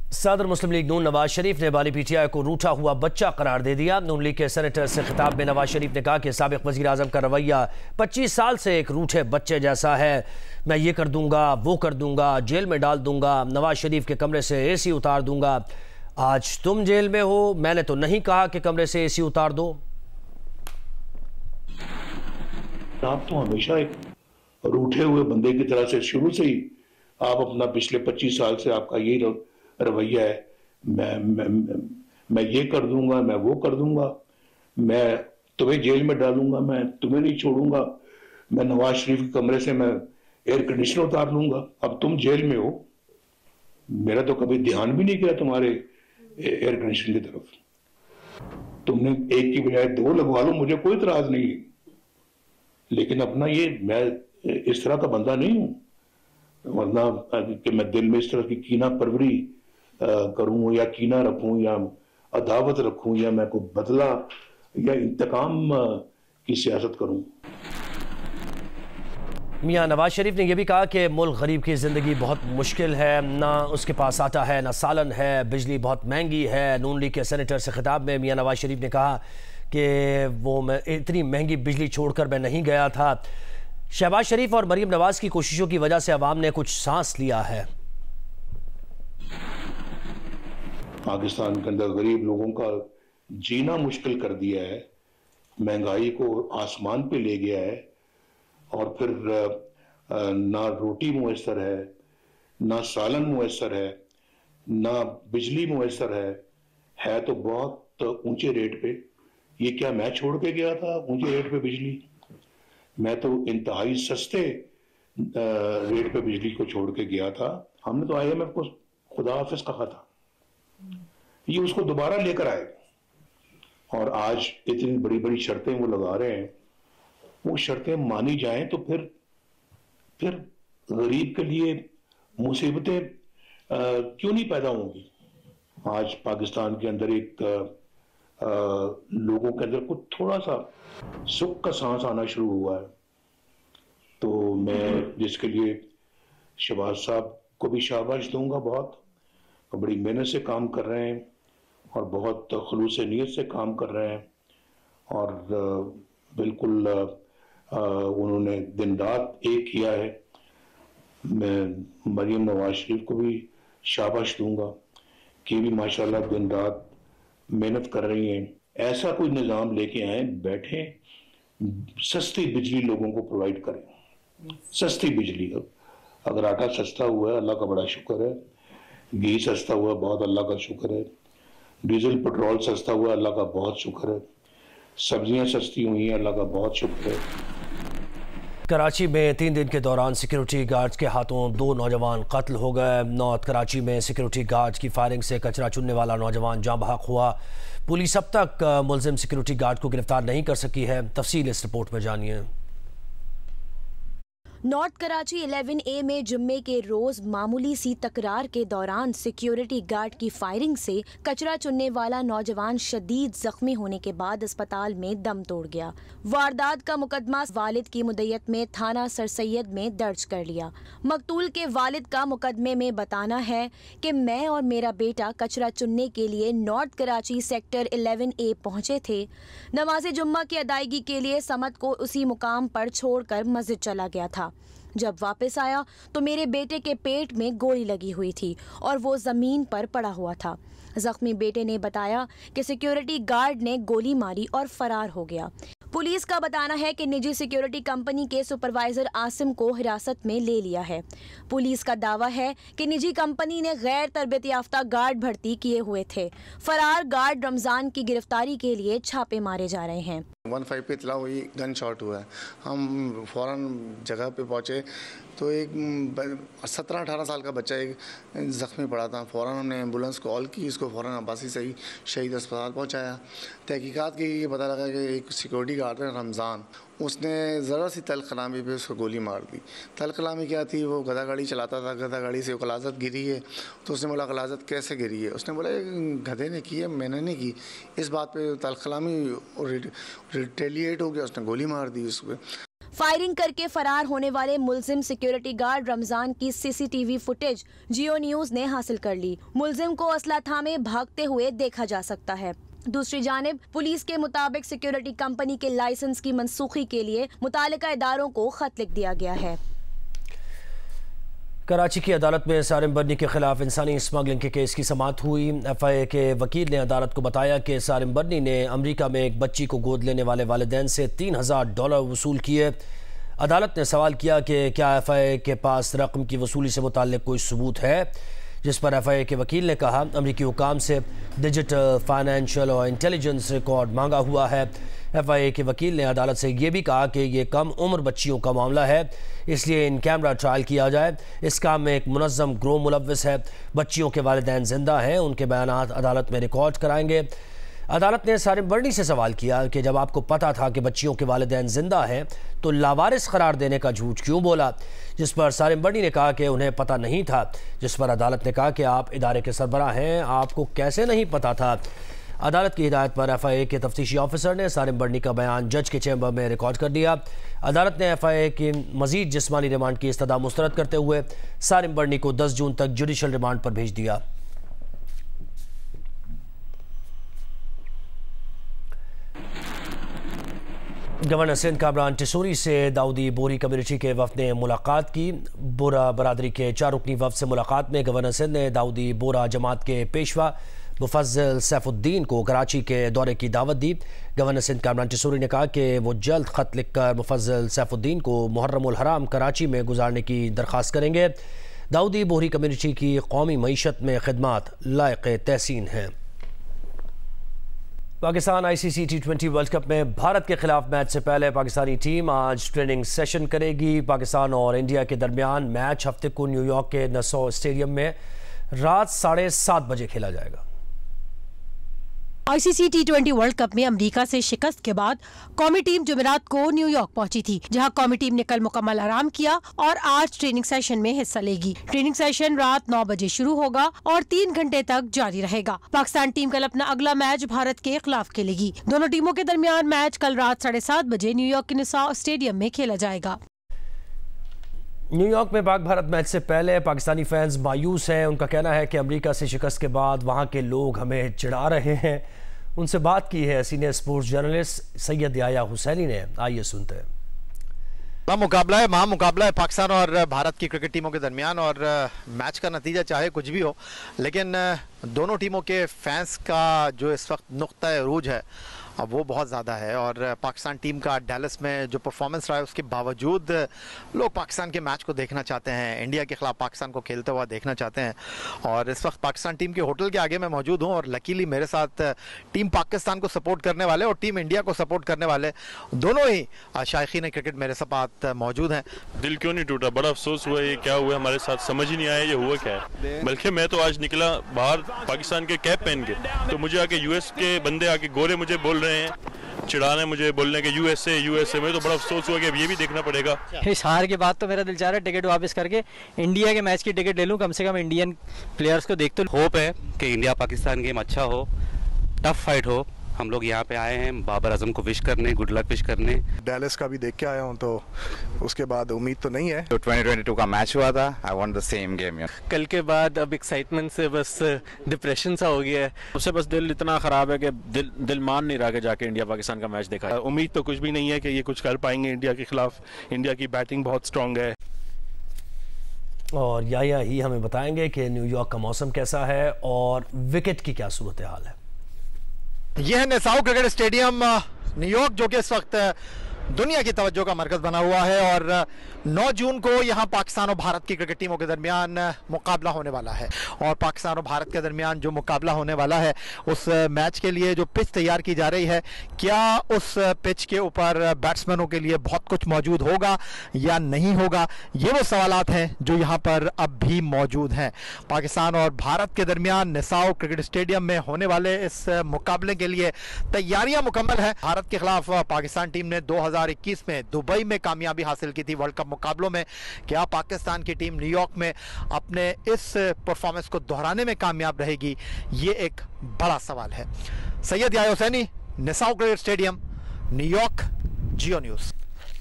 सदर मुस्लिम लीग नून नवाज शरीफ ने बाली पीटीआई को रूठा हुआ बच्चा करार दे दिया। नून लीग के सेनेटर से खिताब में नवाज शरीफ ने कहा कि साबिक वजीर आजम का रवैया 25 साल से एक रूठे बच्चे जैसा है। मैं ये कर दूंगा, वो कर दूंगा, जेल में डाल दूंगा, नवाज शरीफ के कमरे से एसी उतार दूंगा। आज तुम जेल में हो, मैंने तो नहीं कहा कि कमरे से एसी उतार दो। आप तो हमेशा एक रूठे हुए बंदे की तरह से शुरू से ही आप अपना पिछले 25 साल से आपका यही रवैया है। मैं ये कर दूंगा, मैं वो कर दूंगा, मैं तुम्हें जेल में डालूंगा, मैं तुम्हें नहीं छोड़ूंगा, मैं नवाज शरीफ के कमरे से मैं एयर कंडीशनर उतार लूंगा। अब तुम जेल में हो, मेरा तो कभी ध्यान भी नहीं किया तुम्हारे एयर कंडीशनर की तरफ। तुमने एक की बजाय 2 लगवा लो, मुझे कोई इतराज नहीं है, लेकिन अपना ये मैं इस तरह का बंदा नहीं हूं, वरना कि मैं दिल में इस तरह की कीना परवरी करूं या कीना रखूं या अदावत रखूं या मैं कोई बदला या इंतकाम की सियासत करूं। मियां नवाज शरीफ ने यह भी कहा कि मुल्क गरीब की ज़िंदगी बहुत मुश्किल है, ना उसके पास आटा है, ना सालन है, बिजली बहुत महंगी है। नून लीग के सेनेटर से खिताब में मियां नवाज शरीफ ने कहा कि वो मैं इतनी महंगी बिजली छोड़कर मैं नहीं गया था। शहबाज शरीफ और मरीम नवाज की कोशिशों की वजह से अवाम ने कुछ सांस लिया है। पाकिस्तान के अंदर गरीब लोगों का जीना मुश्किल कर दिया है, महंगाई को आसमान पे ले गया है, और फिर ना रोटी मुयसर है, ना सालन मुयसर है, ना बिजली मुयसर है तो बहुत ऊंचे रेट पे। ये क्या मैं छोड़ के गया था ऊंचे रेट पे बिजली? मैं तो इंतहाई सस्ते रेट पे बिजली को छोड़ के गया था। हमने तो IMF को खुदा हाफिज कहा था, ये उसको दोबारा लेकर आए, और आज इतनी बड़ी बड़ी शर्तें वो लगा रहे हैं। वो शर्तें मानी जाएं तो फिर गरीब के लिए मुसीबतें क्यों नहीं पैदा होंगी? आज पाकिस्तान के अंदर एक लोगों के अंदर कुछ थोड़ा सा सुख का सांस आना शुरू हुआ है, तो मैं जिसके लिए शहबाज साहब को भी शाबाश दूंगा। बहुत बड़ी मेहनत से काम कर रहे हैं और बहुत खुलूस नीयत से काम कर रहे हैं, और बिल्कुल उन्होंने दिन रात एक किया है। मैं मरीम नवाज शरीफ को भी शाबाश दूंगा कि भी माशाल्लाह दिन रात मेहनत कर रही हैं। ऐसा कोई निज़ाम लेके आए, बैठे, सस्ती बिजली लोगों को प्रोवाइड करें। सस्ती बिजली, अगर आटा सस्ता हुआ है अल्लाह का बड़ा शुक्र है, घी सस्ता हुआ बहुत अल्लाह का शुक्र है, डीजल पेट्रोल सस्ता हुआ अल्लाह का बहुत शुक्र है, सब्जियां सस्ती हुई हैं अल्लाह का बहुत शुक्र है। कराची में 3 दिन के दौरान सिक्योरिटी गार्ड्स के हाथों 2 नौजवान कत्ल हो गए। नॉर्थ कराची में सिक्योरिटी गार्ड्स की फायरिंग से कचरा चुनने वाला नौजवान जाँ बहक हुआ। पुलिस अब तक मुलजिम सिक्योरिटी गार्ड को गिरफ्तार नहीं कर सकी है। तफसील इस रिपोर्ट में जानिए। नॉर्थ कराची 11A में जुम्मे के रोज मामूली सी तकरार के दौरान सिक्योरिटी गार्ड की फायरिंग से कचरा चुनने वाला नौजवान शदीद जख्मी होने के बाद अस्पताल में दम तोड़ गया। वारदात का मुकदमा वालिद की मुद्दत में थाना सर सैयद में दर्ज कर लिया। मकतूल के वालिद का मुकदमे में बताना है कि मैं और मेरा बेटा कचरा चुनने के लिए नॉर्थ कराची सेक्टर 11A पहुंचे थे। नमाज जुम्मा की अदायगी के लिए समत को उसी मुकाम पर छोड़कर मस्जिद चला गया था। जब वापस आया तो मेरे बेटे के पेट में गोली लगी हुई थी और वो जमीन पर पड़ा हुआ था। जख्मी बेटे ने बताया कि सिक्योरिटी गार्ड ने गोली मारी और फरार हो गया। पुलिस का बताना है कि निजी सिक्योरिटी कंपनी के सुपरवाइजर आसिम को हिरासत में ले लिया है। पुलिस का दावा है कि निजी कंपनी ने गैर तरबियत याफ्ता गार्ड भर्ती किए हुए थे। फरार गार्ड रमजान की गिरफ्तारी के लिए छापे मारे जा रहे हैं। 15 पे इतला हुई गन शॉट हुआ है। हम फौरन जगह पे पहुंचे तो एक 17-18 साल का बच्चा एक ज़ख्मी पड़ा था। फ़ौरन हमने एम्बुलेंस कॉल की, इसको फ़ौरन अब्बासी से ही शहीद अस्पताल पहुंचाया। तहकीकात की ये पता लगा कि एक सिक्योरिटी गार्ड है रमज़ान, उसने ज़रा सी तल कलामी पे उसको गोली मार दी। तल कलामी क्या थी, वो गधा गाड़ी चलाता था, गधा गाड़ी से कलाजत गिरी है। तो उसने बोला कलाजत कैसे गिरी है? उसने बोला गधे ने की है, मैंने नहीं की। इस बात पे तल कलामी रिटेलिएट हो गया, उसने गोली मार दी उस पर। फायरिंग करके फरार होने वाले मुलजिम सिक्योरिटी गार्ड रमजान की सीसीटीवी फुटेज जियो न्यूज ने हासिल कर ली। मुलजिम को असला थामे भागते हुए देखा जा सकता है। दूसरी जानिब पुलिस के मुताबिक सिक्योरिटी कंपनी के लाइसेंस की मनसूखी के लिए मुतालिका इदारों को खत लिख दिया गया है। कराची की अदालत में सारिम बर्नी के खिलाफ इंसानी स्मगलिंग के केस की समाअत हुई। एफआईए के वकील ने अदालत को बताया कि सारिम बर्नी ने अमेरिका में एक बच्ची को गोद लेने वाले वालिदैन से $3000 वसूल किए। अदालत ने सवाल किया कि क्या एफआईए के पास रकम की वसूली से मुताल्लिक कोई सबूत है, जिस पर एफआईए के वकील ने कहा अमरीकी हुकाम से डिजिटल, फाइनेंशियल और इंटेलिजेंस रिकॉर्ड मांगा हुआ है। एफआईए के वकील ने अदालत से ये भी कहा कि ये कम उम्र बच्चियों का मामला है, इसलिए इन कैमरा ट्रायल किया जाए। इस काम में एक मुनज़्ज़म ग्रोह मुलव्विस है। बच्चियों के वालिदैन जिंदा हैं, उनके बयानात अदालत में रिकॉर्ड कराएंगे। अदालत ने सारिम बर्नी से सवाल किया कि जब आपको पता था कि बच्चियों के वालिदैन जिंदा हैं तो लावारिस करार देने का झूठ क्यों बोला, जिस पर सारिम बर्नी ने कहा कि उन्हें पता नहीं था। जिस पर अदालत ने कहा कि आप इदारे के सरबराह हैं, आपको कैसे नहीं पता था। अदालत की हिदायत पर एफआईए के तफ्तीशी ऑफिसर ने सारिम बर्नी का बयान जज के चैम्बर में रिकॉर्ड कर दिया। अदालत ने एफआईए की मजीद जिस्मानी रिमांड की इस्तदा मुस्तरद करते हुए सारिम बर्नी को 10 जून तक जुडिशल रिमांड पर भेज दिया। गवर्नर सिंध कामरान टिसूरी से दाऊदी बोरी कम्युनिटी के वफ़द ने मुलाकात की। बोरा बरादरी के 4 रुकनी वफ़द से मुलाकात में गवर्नर सिंध ने दाऊदी बोरा जमात के पेशवा मुफज्जल सैफुद्दीन को कराची के दौरे की दावत दी। गवर्नर सिंध कामरान टिसूरी ने कहा कि वो जल्द ख़त लिखकर मुफज्जल सैफुद्दीन को मुहर्रमुल हराम कराची में गुजारने की दरख्वास्त करेंगे। दाऊदी बोहरी कम्युनिटी की कौमी मईशत में खिदमात लायक तहसीन हैं। Pakistan ICC T20 world cup में भारत के खिलाफ मैच से पहले पाकिस्तानी टीम आज ट्रेनिंग सेशन करेगी। पाकिस्तान और इंडिया के दरमियान मैच हफ्ते को न्यूयॉर्क के नसो स्टेडियम में रात 7:30 बजे खेला जाएगा। ICC T20 वर्ल्ड कप में अमेरिका से शिकस्त के बाद कौमी टीम जुमेरात को न्यूयॉर्क पहुंची थी, जहां कौमी टीम ने कल मुकम्मल आराम किया और आज ट्रेनिंग सेशन में हिस्सा लेगी। ट्रेनिंग सेशन रात 9 बजे शुरू होगा और 3 घंटे तक जारी रहेगा। पाकिस्तान टीम कल अपना अगला मैच भारत के खिलाफ खेलेगी। दोनों टीमों के दरमियान मैच कल रात 7:30 बजे न्यूयॉर्क के नासौ स्टेडियम में खेला जाएगा। न्यूयॉर्क में पाक भारत मैच से पहले पाकिस्तानी फैंस मायूस हैं। उनका कहना है कि अमेरिका से शिकस्त के बाद वहां के लोग हमें चिढ़ा रहे हैं। उनसे बात की है senior sports journalist Syed Yahya Husaini ने। आइए सुनते हैं। मुकाबला है पाकिस्तान और भारत की क्रिकेट टीमों के दरमियान, और मैच का नतीजा चाहे कुछ भी हो, लेकिन दोनों टीमों के फैंस का जो इस वक्त नुक्ता अरूज है वो बहुत ज़्यादा है। और पाकिस्तान टीम का डैलस में जो परफॉर्मेंस रहा है उसके बावजूद लोग पाकिस्तान के मैच को देखना चाहते हैं, इंडिया के खिलाफ पाकिस्तान को खेलते हुआ देखना चाहते हैं। और इस वक्त पाकिस्तान टीम के होटल के आगे मैं मौजूद हूँ और लकीली मेरे साथ टीम पाकिस्तान को सपोर्ट करने वाले और टीम इंडिया को सपोर्ट करने वाले दोनों ही शायकीन क्रिकेट मेरे साथ मौजूद हैं। दिल क्यों नहीं टूटा, बड़ा अफसोस हुआ, ये क्या हुआ हमारे साथ समझ ही नहीं आया ये हुआ क्या है। बल्कि मैं तो आज निकला बाहर पाकिस्तान के कैप पहन के, तो मुझे आके यूएस के बंदे आके गोरे मुझे बोल रहे हैं, चिढ़ाने मुझे बोलने के यूएसए में, तो बड़ा अफसोस हुआ कि अब ये भी देखना पड़ेगा। इस हार के बाद तो मेरा दिल चाह रहा है टिकट वापस करके इंडिया के मैच की टिकट ले लूं, कम से कम इंडियन प्लेयर्स को देख। तो होप है कि इंडिया पाकिस्तान गेम अच्छा हो, टफ फाइट हो। हम लोग यहाँ पे आए हैं बाबर आजम को विश करने, गुड लक विश करने। डैलस का भी देख के आया हूँ, तो उसके बाद उम्मीद तो नहीं है। तो 2022 का मैच हुआ था, I want the same game. कल के बाद अब एक्साइटमेंट से बस डिप्रेशन सा हो गया है। उससे बस दिल इतना ख़राब है कि दिल मान नहीं रहा कि जाके इंडिया पाकिस्तान का मैच देखा। उम्मीद तो कुछ भी नहीं है कि ये कुछ कर पाएंगे इंडिया के खिलाफ। इंडिया की बैटिंग बहुत स्ट्रांग है। और याया ही हमें बताएंगे कि न्यूयॉर्क का मौसम कैसा है और विकेट की क्या सूरत हाल है। यह है नासौ क्रिकेट स्टेडियम न्यूयॉर्क, जो कि इस वक्त दुनिया की तवज्जो का मरकज बना हुआ है। और 9 जून को यहाँ पाकिस्तान और भारत की क्रिकेट टीमों के दरमियान मुकाबला होने वाला है। और पाकिस्तान और भारत के दरमियान जो मुकाबला होने वाला है उस मैच के लिए जो पिच तैयार की जा रही है, क्या उस पिच के ऊपर बैट्समैनों के लिए बहुत कुछ मौजूद होगा या नहीं होगा, ये वो सवालात हैं जो यहाँ पर अब भी मौजूद हैं। पाकिस्तान और भारत के दरमियान नासौ क्रिकेट स्टेडियम में होने वाले इस मुकाबले के लिए तैयारियां मुकम्मल हैं। भारत के खिलाफ पाकिस्तान टीम ने 2021 में दुबई में कामयाबी हासिल की थी वर्ल्ड कप मुकाबलों में। क्या पाकिस्तान की टीम न्यूयॉर्क में अपने इस परफॉर्मेंस को दोहराने में कामयाब रहेगी, ये एक बड़ा सवाल है। Syed Yahya Husaini, Nassau cricket stadium, New York, Geo news.